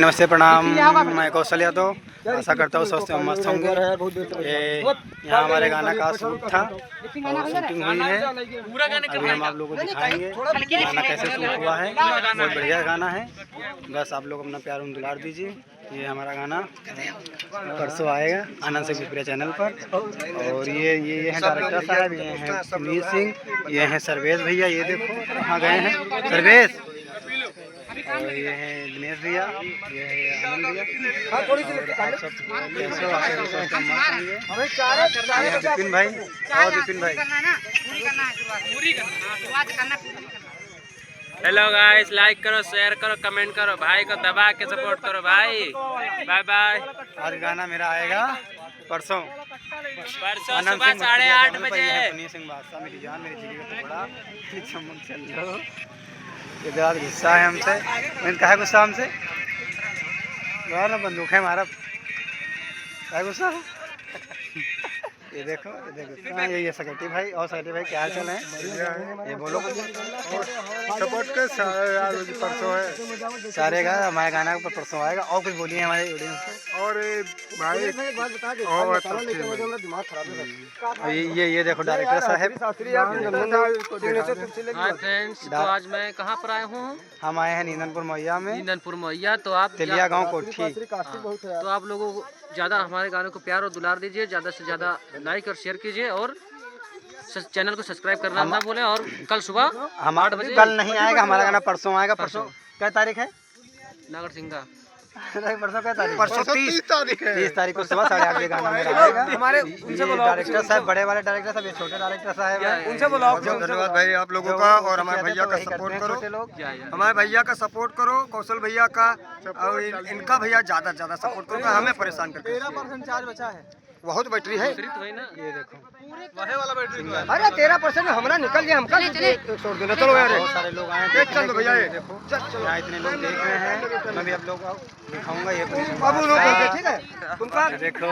नमस्ते प्रणाम। मैं कौशल यादव, आशा करता हूँ स्वस्थ एवं मस्त होंगे। ये यहाँ हमारे गाना का शूट था और शूटिंग हुई है। अभी हम आप लोगों को दिखाएंगे गाना कैसे शूट हुआ है। बहुत बढ़िया गाना है, बस आप लोग अपना प्यार और दुलार दीजिए। ये हमारा गाना परसों आएगा आनंद से विप्रिया चैनल पर। और ये हैं डायरेक्टर साहब, ये हैं सुनील सिंह, ये हैं सर्वेश भैया। ये देखो कहाँ गए हैं सर्वेश। और ये है दिनेश भैया, ये है आनंद भैया। आप सब कैसे हो? ये है विपिन भाई और विपिन भाई। हेलो गाइस, लाइक करो, शेयर करो, कमेंट करो, भाई को दबा के सपोर्ट करो भाई। Bye bye. आज गाना मेरा आएगा परसों सुबह 8:30 बजे। सुनील सिंह बादशाह मेरी जान, मेरी जिंदगी का टुकड़ा, चमक चल लो। ये दाद गुस्सा है हमसे। मैंने कहा गुस्सा हमसे ना, बंदूक है हमारा, क्या गुस्सा है? ये देखो ये सेक्रेटरी भाई और सेक्रेटरी भाई क्या हाल चाल है? ये बोलो सपोर्ट कर यार, परसों है सारे गा हमारे गाना पर परसों आएगा। और कुछ बोलिए हमारे ऑडियंस को। और भाई और ये देखो डायरेक्टर साहब। हाय फ्रेंड्स, तो आज मैं कहाँ पर आया हूँ? हम आए हैं नींदनपुर मैया में, नींदनपुर मैया। तो आप तेलिया गांव कोठी। तो आप लोगों को ज़्यादा हमारे गाने को प्यार और दुलार दीजिए, ज़्यादा से ज़्यादा लाइक और शेयर कीजिए और चैनल को सब्सक्राइब करना ना भूलें। और कल सुबह हम 8 बजे कल नहीं आएगा हमारा गाना, परसों आएगा। परसों क्या तारीख है? नागर सिंह का परसों क्या तारीख? परसों 30 तारीख है। 30 तारीख को सुबह 8:30 बजे गाना मेरा आएगा। हमारे डायरेक्टर साहब, बड़े वाले डायरेक्टर साहब, ये छोटे डायरेक्टर साहब हैं। उनसे बुलाओ। धन्यवाद भाई आप लोगों का, और हमारे भैया का सपोर्ट करो। हमारे भैया का सपोर्ट करो, कौशल भैया का, और इनका भैया ज्यादा से ज्यादा सपोर्ट करो। हमें परेशान करके 13% चार्ज बचा है। बहुत बैटरी है। ये देखो वाला बैटरी। अरे 13% हमारा निकल गया। हम कल छोड़ देना। चलो यार, बहुत सारे लोग आए हैं। चल भैया, ये देखो यहाँ इतने लोग देख रहे हैं। मैं भी आप लोग दिखाऊंगा ये ठीक है। देखो।